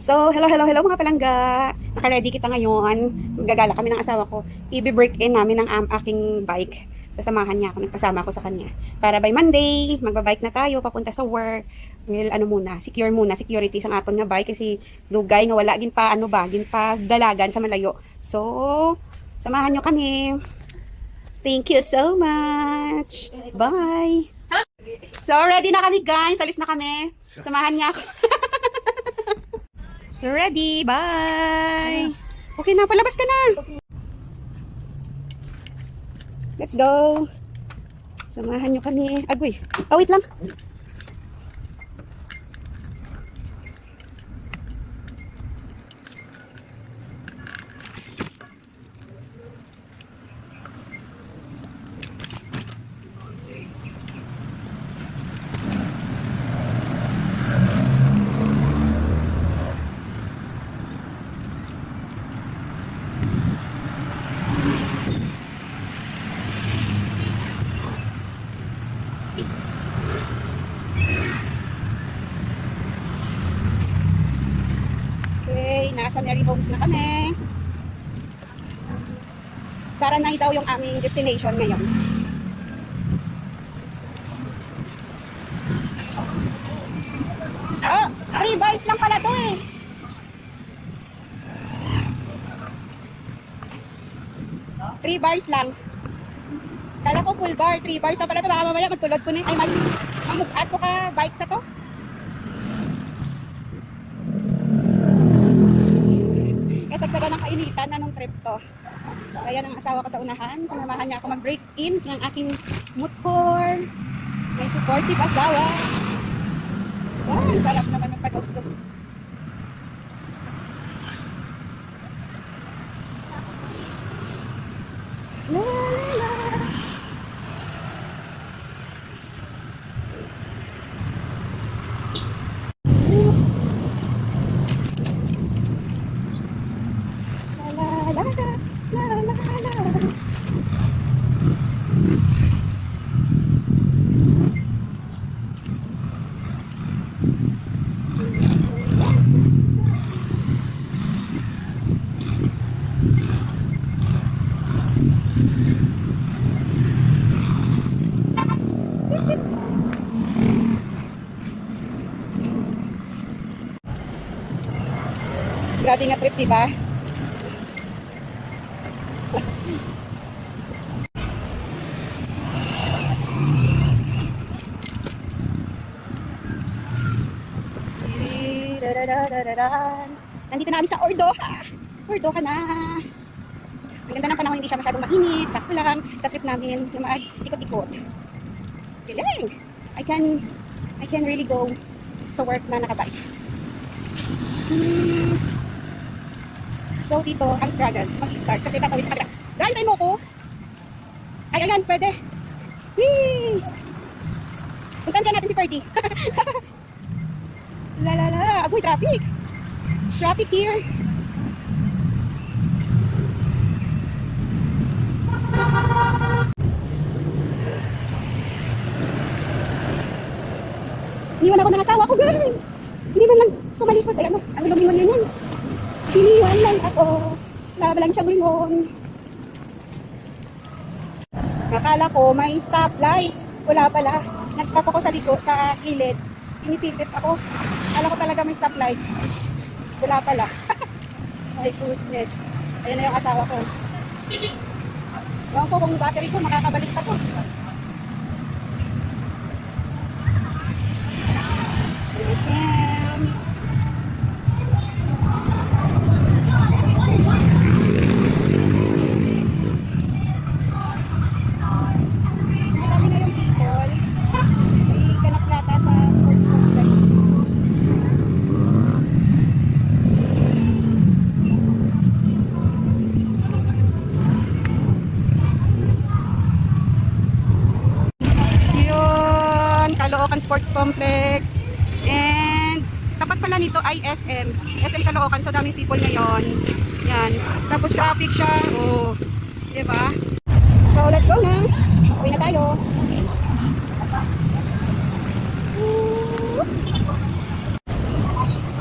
So, hello mga palangga. Naka-ready kita ngayon. Magagala kami ng asawa ko. I-break-in namin ng aking bike. Sasamahan niya ako, nagpasama ako sa kanya. Para by Monday, magbabike na tayo, papunta sa work. Well, security sa aton nga bike kasi lugay nga wala gin pa gin pa dalagan sa malayo. So, samahan niyo kami. Thank you so much. Bye. So, ready na kami guys. Alis na kami. Samahan niya ako. Ready, bye! Okay na, palabas ka na! Let's go! Samahan nyo kami. Agoy, wait lang. Okay, nasa Mary Homes na kami. Saranay daw yung aming destination ngayon. Oh, 3 bars lang pala to eh. Three bars lang. Kala ko full bar, 3 bars na pala to. Baka mamaya magtulog ko na. Ay, mamukat ko ka bike sa to. Kasagsagan ng kainitan na nung trip to. Kaya ng asawa ko sa unahan, sinamahan niya ako mag-break-in ng aking motor. May supportive asawa. Wow, sarap naman ng pag-ustos. La la la. Grabe nga trip, diba? Nandito na kami sa Ordoha. Ordoha na. Ang ganda ng panahon, hindi siya masyadong mainit. Sakto lang sa trip namin na mag-ikot-ikot. Galing! I can really go sa work na nakabike. So dito, ang struggle mag-start kasi tatawid sa kabila. Guys, tayo mo ko. Ay, ayan, pwede. Whee! Puntan dyan natin si Ferdy. La la la. Agoy, traffic. Traffic here. Iniwan ako ng asawa ko, guys. Hindi man lang kumalikot. Ay, ang lumingon yun yun. Iniwan lang ako. Laba lang siya lumingon. Nakala ko may stoplight. Wala pala. Nag-stop ako sa likod, sa gilid. Pinipipip ako. Akala ko talaga may stoplight. Wala pala. My goodness. Ayan na yung asawa ko. Ewan ko kung battery ko makakabalik pa to. Marami na yung people. May ganap yata sa sports complex. Caloocan Sports Complex. And tapat pala nito ay SM Caloocan, so daming people ngayon. Yan. Tapos traffic siya. Oh, 'di ba? So let's go na. Uwi na tayo.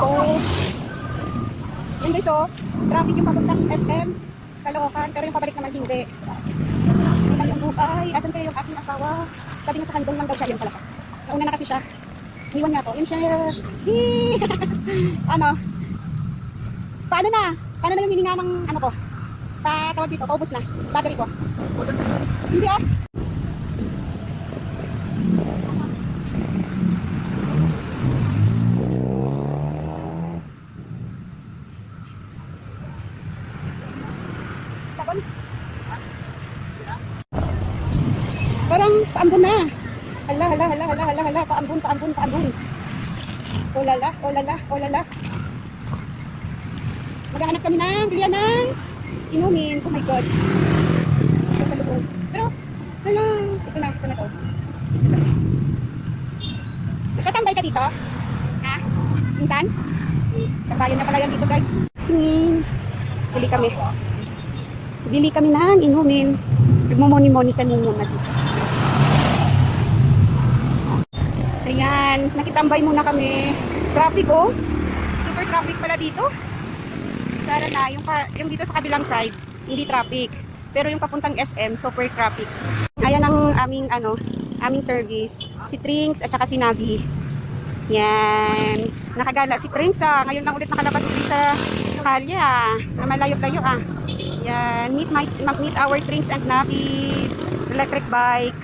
Oh. Yan guys, oh. Traffic yung papuntang SM, Caloocan, pero yung pabalik naman hindi. Yan yung buhay. Asan kaya yung aking asawa? Sabi niya sa handong lang daw siya. Yan pala siya. Nauna na kasi siya. Iniwan niya ako. Yan siya. Ano? Paano na? Paano na yung hininga ng ano ko? Tawag dito, paubos na. Battery ko. Hindi ah. Parang paambon na. Hala, paambon. Oh lala. Maghahanap kami ng bilihan ng inumin. Oh my God. Sa loob. Pero, hala, ito na to. Nagtatambay ka dito? Ha? Minsan? Kabayan na pala yan dito guys. Bili kami ng inumin. Nagmumoni-moni kami muna dito. Ayan, nakitambay muna kami. Traffic oh. Super traffic pala dito. Sana na, yung dito sa kabilang side, hindi traffic. Pero yung papuntang SM, super traffic. Ayan ang aming service. Si Trinks at saka si Navi. Yan. Nakagala si Trinks ah. Ngayon lang ulit nakalabas ulit sa kalya. Na malayo-layo ah. Yan. Meet our Trinks and Navi. Electric bike.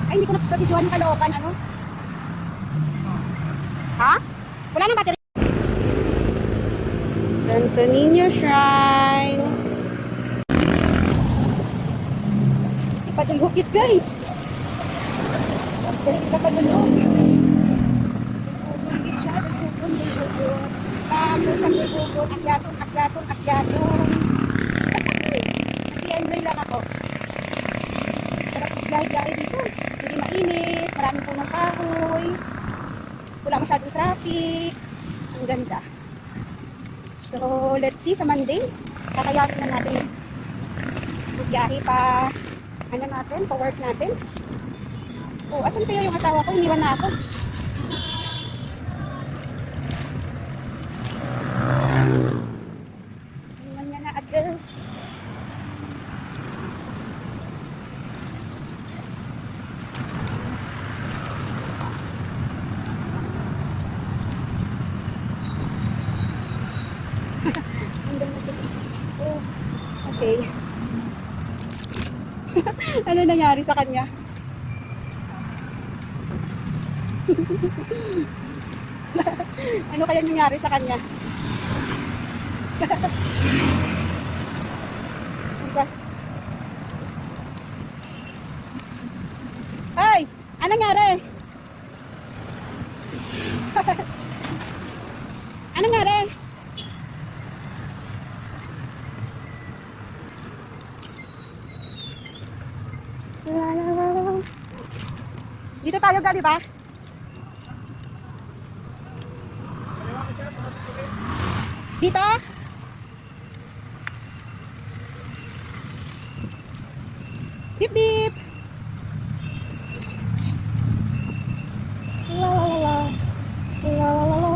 Ay, hindi ko nakapabidyoan yung Caloocan, ano? Ha? Wala nang battery. Santo Niño Shrine. Ipadulhukit, guys. Pwede ka padulhukit. Dulhukit siya, dulhukit. Tapos ang dulhukot, akyatong. Nag-i-enjoy lang ako. Sarap sa biyahe dito. Hindi mainit, maraming punong kahoy. Wala masyadong traffic. Ang ganda. So, let's see sa Monday. Kakayanin na natin biyahe pa work natin. Oh, asan kaya yung asawa ko? Iniwan na ako. kaya nangyari sa kanya? Ano kaya nangyari sa kanya? Ay! Anong nangyari? Anong nangyari? Dito tayo ga, di ba? Dito? Beep beep. La la la la. La la la la.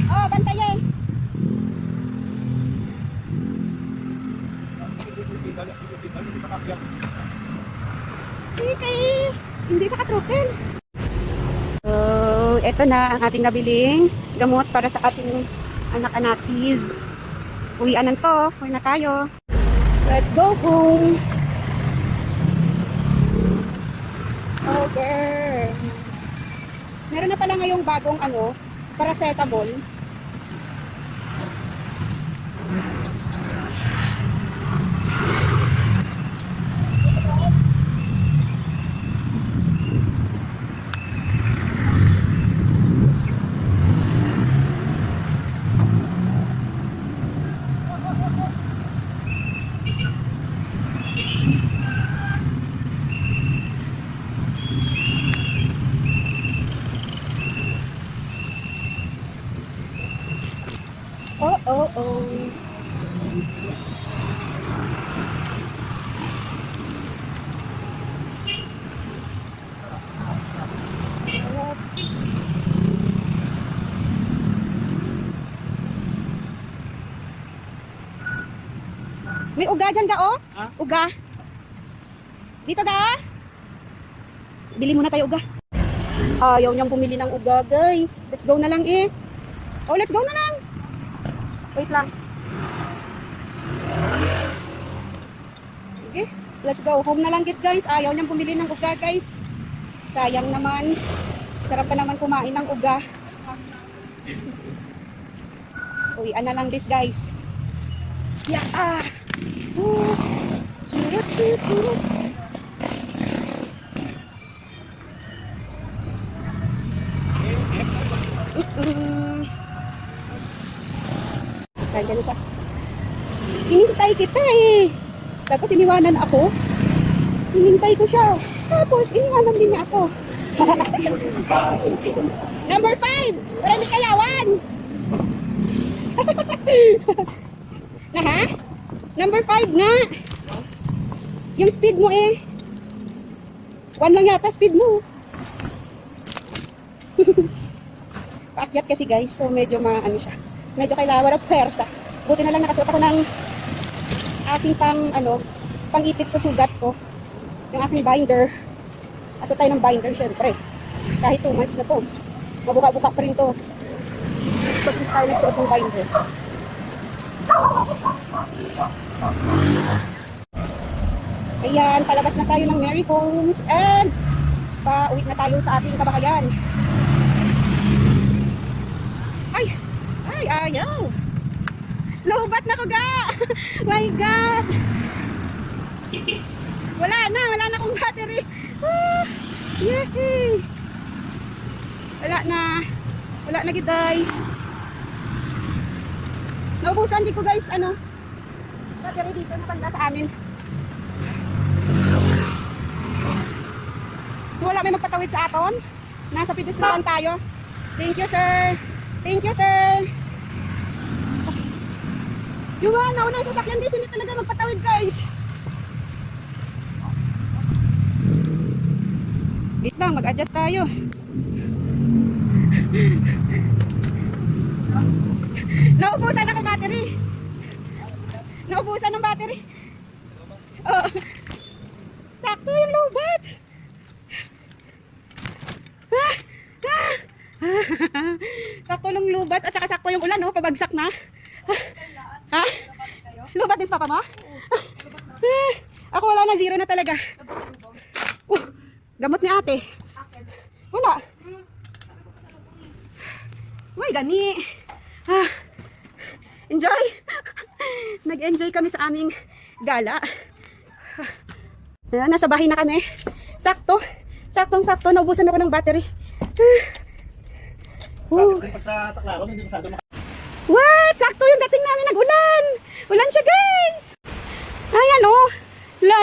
Oh, bantayan. Okay. Hindi sa katrotel. So, eto na ang ating nabiling gamot para sa ating anak-anakis. Uwian to. Uwi na tayo. Let's go home. Okay. Meron na pala ngayong bagong paracetamol. Oh. May uga dyan ka, oh? Ha? Uga. Dito ka? Bili muna tayo uga. Ayaw niyang bumili ng uga, guys. Let's go na lang eh. Oh, let's go na lang. Wait lang. Okay, let's go. Home na lang kit, guys. Ayaw niyang bumili ng uga, guys. Sayang naman. Sarap pa naman kumain ng uga. Uwian na lang this, guys. Yeah. Ganyan siya. Hinintay kita eh. Tapos iniwanan ako. Hinintay ko siya. Tapos iniwanan din niya ako. Number 5. Wala ni kayawan. Na ha? Number 5 nga. Yung speed mo eh. 1 lang yata speed mo. Paakyat kasi guys. So medyo siya. Medyo kailangan ng pwersa. Buti na lang nakasuot ako ng aking pang-ipit sa sugat ko. Yung aking binder. Asa tayo ng binder syempre. Kahit 2 months na to. Mabuka-buka pa rin to. Pag tayo nagsuot ng binder. Ayan, palabas na tayo ng Mary Homes and pauwi na tayo sa ating kabahayan. Ay, ayaw. Lobat na ko ga. My God. Wala na akong battery. Yay. Wala na guys. Naubusan di ko guys, battery dito na panda sa amin. So wala may magpatawid sa aton. Nasa pedestal tayo. Thank you sir. Yung mga nauna sa sasakyan din, hindi talaga magpatawid guys. Wait lang, mag-adjust tayo. Naubusan ako battery. Naubusan ng battery. Oh. Sakto yung lobat. Sakto lang lubat at saka sakto yung ulan, no? Pabagsak na. Ha? Lubat din sa papa mo? Ako wala na, zero na talaga. Gamot ni ate. Wala. Uy, gani. Enjoy. Nag-enjoy kami sa aming gala. Nasa bahay na kami. Sakto. Saktong-sakto. Naubusan ako ng battery. What? Sakto yung dating namin nag-ulan. Ulan siya, guys. Ayan, oh.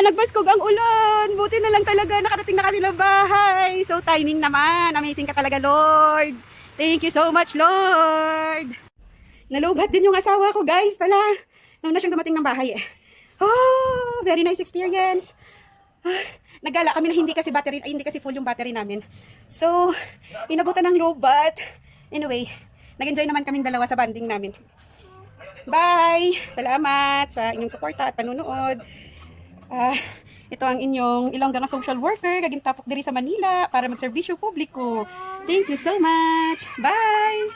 Nagbaskog ang ulan. Buti na lang talaga nakarating na kanilang bahay. So, timing naman. Amazing ka talaga, Lord. Thank you so much, Lord. Nalubat din yung asawa ko, guys. Pala, nung na siyang dumating ng bahay. Oh, very nice experience. Naggala kami na hindi kasi full yung battery namin. So, inabutan ng lobat. Anyway, nag-enjoy naman kaming dalawa sa banding namin. Bye! Salamat sa inyong suporta at panunood. Ito ang inyong Ilongga social worker, kagintapok diri sa Manila para magserbisyo publiko. Thank you so much. Bye!